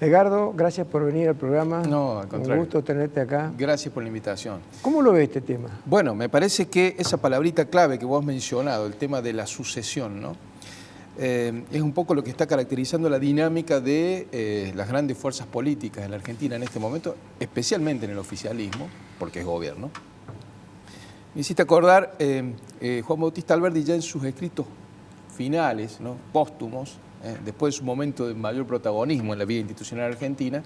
Edgardo, gracias por venir al programa. No, al contrario. Un gusto tenerte acá. Gracias por la invitación. ¿Cómo lo ve este tema? Bueno, me parece que esa palabrita clave que vos has mencionado, el tema de la sucesión, ¿no? Es un poco lo que está caracterizando la dinámica de las grandes fuerzas políticas en la Argentina en este momento, especialmente en el oficialismo, porque es gobierno. Me hiciste acordar Juan Bautista Alberdi ya en sus escritos finales, ¿no? Póstumos, después de su momento de mayor protagonismo en la vida institucional argentina,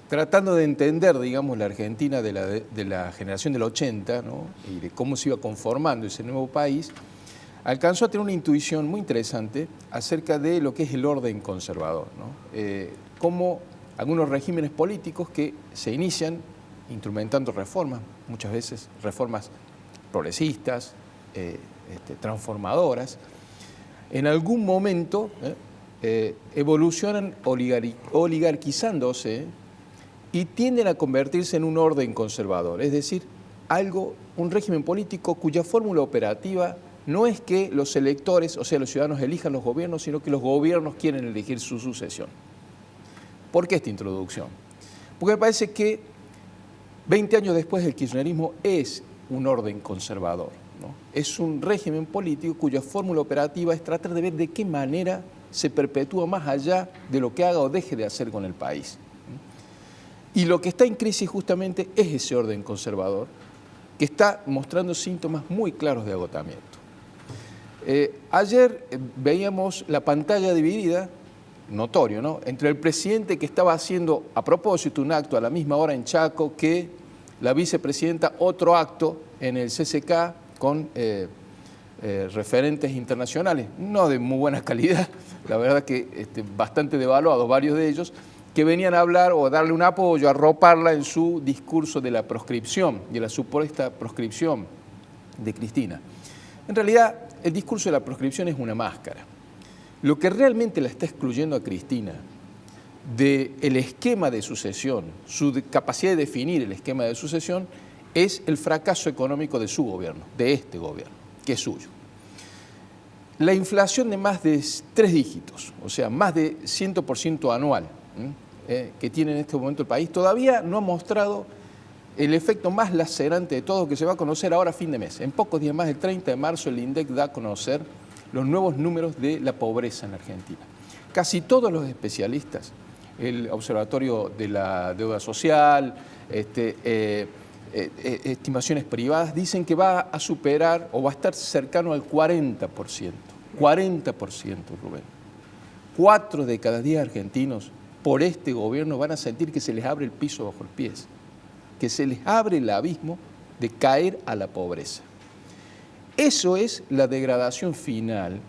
tratando de entender, digamos, la Argentina de la generación del 80, ¿no? Y de cómo se iba conformando ese nuevo país, alcanzó a tener una intuición muy interesante acerca de lo que es el orden conservador, ¿no? Cómo algunos regímenes políticos que se inician instrumentando reformas, muchas veces reformas progresistas, transformadoras, en algún momento evolucionan oligarquizándose y tienden a convertirse en un orden conservador, es decir, un régimen político cuya fórmula operativa no es que los electores, o sea, los ciudadanos elijan los gobiernos, sino que los gobiernos quieren elegir su sucesión. ¿Por qué esta introducción? Porque me parece que 20 años después el kirchnerismo es un orden conservador, ¿no? Es un régimen político cuya fórmula operativa es tratar de ver de qué manera se perpetúa más allá de lo que haga o deje de hacer con el país. Y lo que está en crisis justamente es ese orden conservador que está mostrando síntomas muy claros de agotamiento. Ayer veíamos la pantalla dividida, notorio, ¿no?, entre el presidente que estaba haciendo a propósito un acto a la misma hora en Chaco que la vicepresidenta otro acto en el CCK con referentes internacionales, no de muy buena calidad, la verdad que bastante devaluados varios de ellos, que venían a hablar o a darle un apoyo, a arroparla en su discurso de la proscripción, de la supuesta proscripción de Cristina. En realidad, el discurso de la proscripción es una máscara. Lo que realmente la está excluyendo a Cristina del esquema de sucesión, su capacidad de definir el esquema de sucesión, es el fracaso económico de su gobierno, de este gobierno, que es suyo. La inflación de más de 3 dígitos, o sea, más de 100% anual, que tiene en este momento el país, todavía no ha mostrado el efecto más lacerante de todo que se va a conocer ahora a fin de mes. En pocos días más, el 30 de marzo, el INDEC da a conocer los nuevos números de la pobreza en la Argentina. Casi todos los especialistas, el Observatorio de la Deuda Social, estimaciones privadas, dicen que va a superar o va a estar cercano al 40%. 40%, Rubén. 4 de cada 10 argentinos por este gobierno van a sentir que se les abre el piso bajo los pies, que se les abre el abismo de caer a la pobreza. Eso es la degradación final,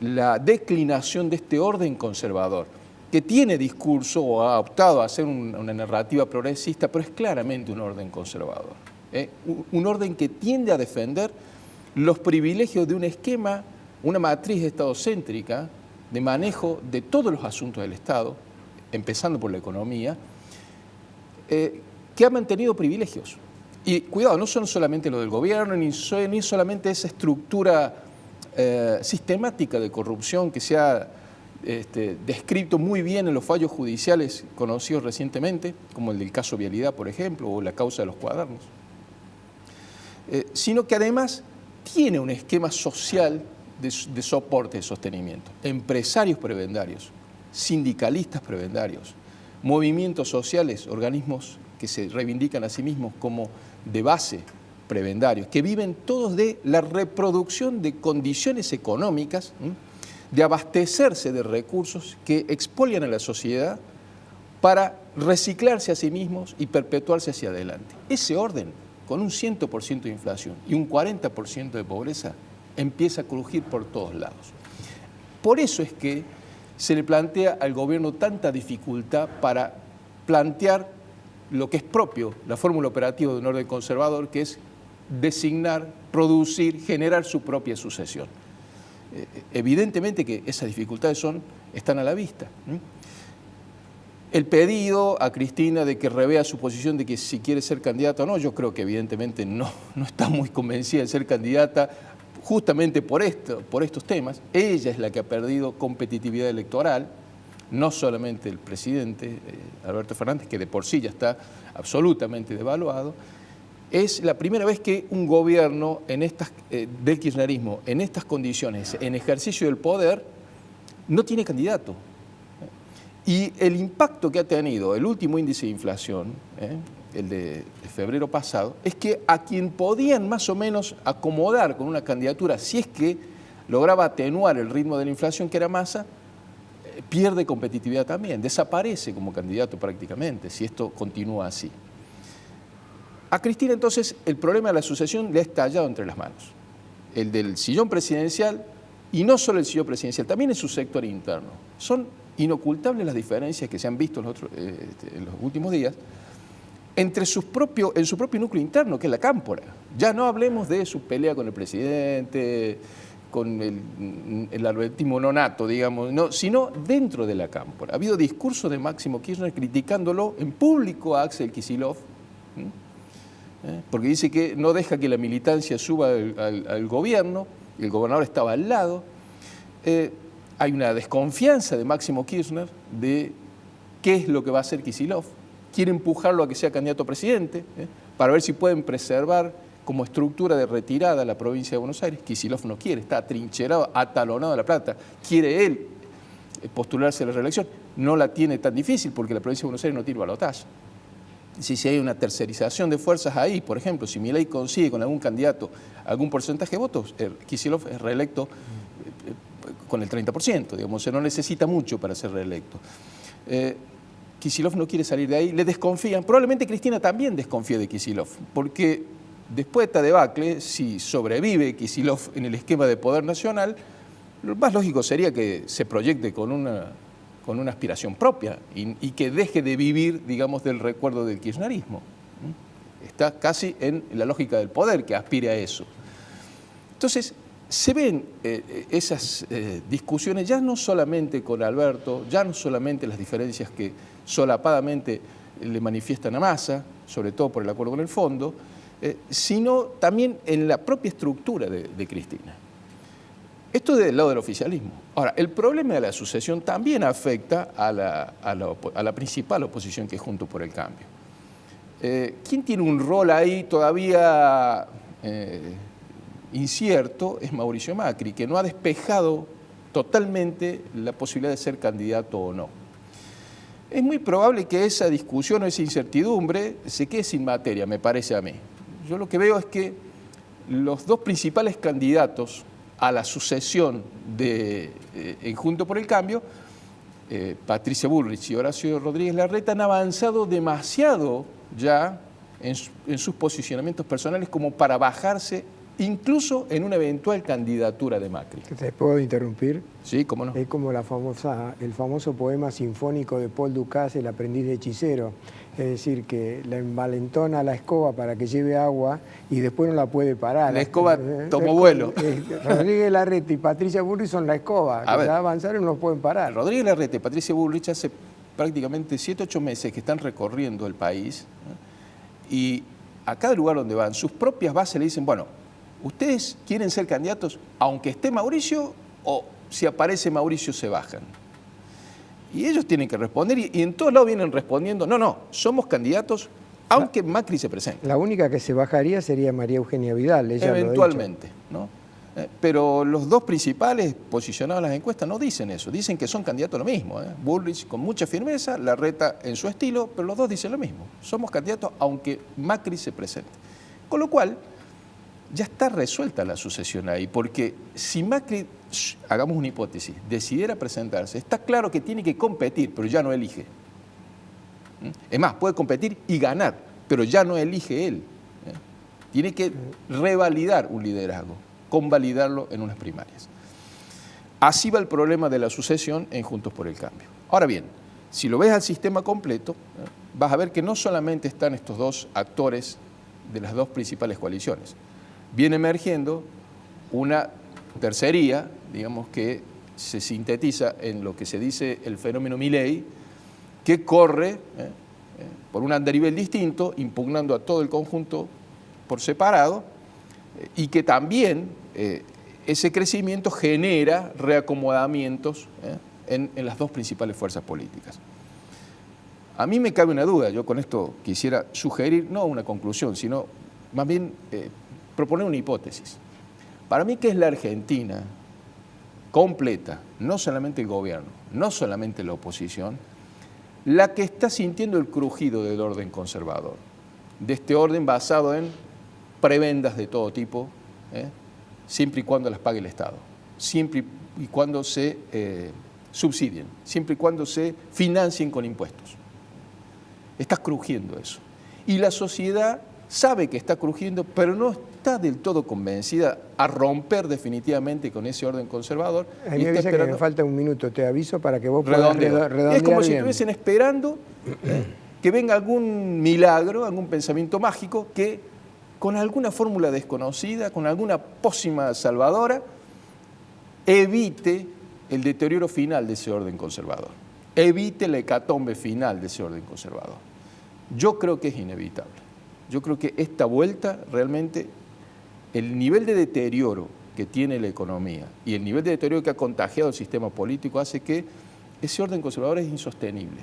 la declinación de este orden conservador, que tiene discurso o ha optado a hacer una narrativa progresista, pero es claramente un orden conservador. Un orden que tiende a defender los privilegios de un esquema, una matriz estadocéntrica, de manejo de todos los asuntos del Estado, empezando por la economía, que ha mantenido privilegios. Y cuidado, no son solamente lo del gobierno, ni solamente esa estructura sistemática de corrupción que se ha descrito muy bien en los fallos judiciales conocidos recientemente, como el del caso Vialidad, por ejemplo, o la causa de los cuadernos, sino que además tiene un esquema social de soporte, de sostenimiento. Empresarios prebendarios, sindicalistas prebendarios, movimientos sociales, organismos que se reivindican a sí mismos como de base prebendarios, que viven todos de la reproducción de condiciones económicas, de abastecerse de recursos que expolian a la sociedad para reciclarse a sí mismos y perpetuarse hacia adelante. Ese orden, con un 100% de inflación y un 40% de pobreza, empieza a crujir por todos lados. Por eso es que se le plantea al gobierno tanta dificultad para plantear lo que es propio, la fórmula operativa de un orden conservador, que es designar, producir, generar su propia sucesión. Evidentemente que esas dificultades están a la vista. El pedido a Cristina de que revea su posición de que si quiere ser candidata o no, yo creo que evidentemente no está muy convencida de ser candidata justamente por estos temas. Ella es la que ha perdido competitividad electoral, no solamente el presidente Alberto Fernández, que de por sí ya está absolutamente devaluado, es la primera vez que un gobierno del kirchnerismo, en estas condiciones, en ejercicio del poder, no tiene candidato. Y el impacto que ha tenido el último índice de inflación, el de febrero pasado, es que a quien podían más o menos acomodar con una candidatura, si es que lograba atenuar el ritmo de la inflación, que era Massa, pierde competitividad también, desaparece como candidato prácticamente, si esto continúa así. A Cristina entonces el problema de la sucesión le ha estallado entre las manos. El del sillón presidencial, y no solo el sillón presidencial, también en su sector interno. Son inocultables las diferencias que se han visto en los últimos días en su propio núcleo interno, que es la cámpora. Ya no hablemos de su pelea con el presidente, con el albertismo nonato, digamos, no, sino dentro de la cámpora. Ha habido discursos de Máximo Kirchner criticándolo en público a Axel Kicillof, porque dice que no deja que la militancia suba al gobierno, y el gobernador estaba al lado. Hay una desconfianza de Máximo Kirchner de qué es lo que va a hacer Kicillof. Quiere empujarlo a que sea candidato a presidente, para ver si pueden preservar como estructura de retirada la provincia de Buenos Aires. Kicillof no quiere, está atrincherado, atalonado a La Plata. Quiere él postularse a la reelección. No la tiene tan difícil porque la provincia de Buenos Aires no tiene balotaje. Si hay una tercerización de fuerzas ahí, por ejemplo, si Milei consigue con algún candidato algún porcentaje de votos, Kicillof es reelecto con el 30%, digamos, no necesita mucho para ser reelecto. Kicillof no quiere salir de ahí, le desconfían, probablemente Cristina también desconfía de Kicillof, porque después de esta debacle, si sobrevive Kicillof en el esquema de poder nacional, lo más lógico sería que se proyecte con una aspiración propia y que deje de vivir, digamos, del recuerdo del kirchnerismo. Está casi en la lógica del poder que aspire a eso. Entonces, se ven esas discusiones ya no solamente con Alberto, ya no solamente las diferencias que solapadamente le manifiestan a Massa, sobre todo por el acuerdo con el fondo, sino también en la propia estructura de Cristina. Esto del lado del oficialismo. Ahora, el problema de la sucesión también afecta a la principal oposición, que es Juntos por el Cambio. ¿Quién tiene un rol ahí todavía incierto? Es Mauricio Macri, que no ha despejado totalmente la posibilidad de ser candidato o no. Es muy probable que esa discusión o esa incertidumbre se quede sin materia, me parece a mí. Yo lo que veo es que los dos principales candidatos a la sucesión en Juntos por el Cambio, Patricia Bullrich y Horacio Rodríguez Larreta, han avanzado demasiado ya en sus posicionamientos personales como para bajarse incluso en una eventual candidatura de Macri. ¿Te puedo interrumpir? Sí, cómo no. Es como el famoso poema sinfónico de Paul Dukas, El aprendiz de hechicero. Es decir, que la envalentona la escoba para que lleve agua y después no la puede parar. La escoba tomó vuelo. Rodríguez Larreta y Patricia Bullrich son la escoba, que ya avanzaron y no pueden parar. Rodríguez Larreta y Patricia Bullrich hace prácticamente 7 o 8 meses que están recorriendo el país, y a cada lugar donde van, sus propias bases le dicen, bueno, ¿ustedes quieren ser candidatos aunque esté Mauricio o si aparece Mauricio se bajan? Y ellos tienen que responder y en todos lados vienen respondiendo, no, somos candidatos aunque Macri se presente. La única que se bajaría sería María Eugenia Vidal. Ella eventualmente, ¿no? Pero los dos principales posicionados en las encuestas no dicen eso, dicen que son candidatos a lo mismo. Bullrich con mucha firmeza, Larreta en su estilo, pero los dos dicen lo mismo, somos candidatos aunque Macri se presente. Con lo cual, ya está resuelta la sucesión ahí, porque si Macri, hagamos una hipótesis, decidiera presentarse, está claro que tiene que competir, pero ya no elige. Es más, puede competir y ganar, pero ya no elige él. Tiene que revalidar un liderazgo, convalidarlo en unas primarias. Así va el problema de la sucesión en Juntos por el Cambio. Ahora bien, si lo ves al sistema completo, vas a ver que no solamente están estos dos actores de las dos principales coaliciones. Viene emergiendo una tercería, digamos, que se sintetiza en lo que se dice el fenómeno Milei, que corre por un andarivel distinto, impugnando a todo el conjunto por separado, y que también ese crecimiento genera reacomodamientos en las dos principales fuerzas políticas. A mí me cabe una duda, yo con esto quisiera sugerir, no una conclusión, sino más bien proponer una hipótesis. Para mí, ¿qué es la Argentina completa? No solamente el gobierno, no solamente la oposición, la que está sintiendo el crujido del orden conservador, de este orden basado en prebendas de todo tipo, siempre y cuando las pague el Estado, siempre y cuando se subsidien, siempre y cuando se financien con impuestos. Está crujiendo eso. Y la sociedad sabe que está crujiendo, pero no está del todo convencida a romper definitivamente con ese orden conservador. A mí me dice que me falta un minuto, te aviso para que vos puedas redondear. Es como si bien. estuviesen esperando que venga algún milagro, algún pensamiento mágico que con alguna fórmula desconocida, con alguna pócima salvadora, evite el deterioro final de ese orden conservador, evite la hecatombe final de ese orden conservador. Yo creo que es inevitable. Yo creo que esta vuelta realmente, el nivel de deterioro que tiene la economía y el nivel de deterioro que ha contagiado el sistema político hace que ese orden conservador es insostenible.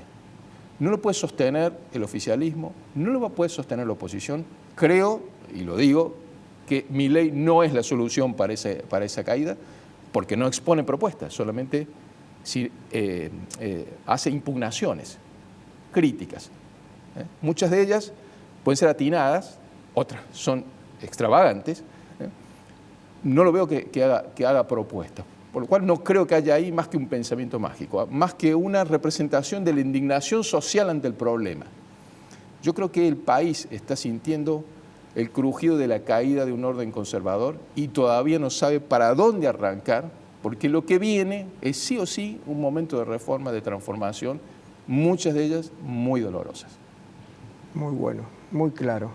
No lo puede sostener el oficialismo, no lo va a poder sostener la oposición. Creo, y lo digo, que Milei no es la solución para esa caída, porque no expone propuestas, solamente hace impugnaciones, críticas. Muchas de ellas pueden ser atinadas, otras son extravagantes. No lo veo que haga propuestas, por lo cual no creo que haya ahí más que un pensamiento mágico, más que una representación de la indignación social ante el problema. Yo creo que el país está sintiendo el crujido de la caída de un orden conservador y todavía no sabe para dónde arrancar, porque lo que viene es sí o sí un momento de reforma, de transformación, muchas de ellas muy dolorosas. Muy bueno, muy claro.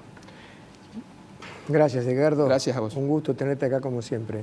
Gracias, Edgardo. Gracias a vos. Un gusto tenerte acá como siempre.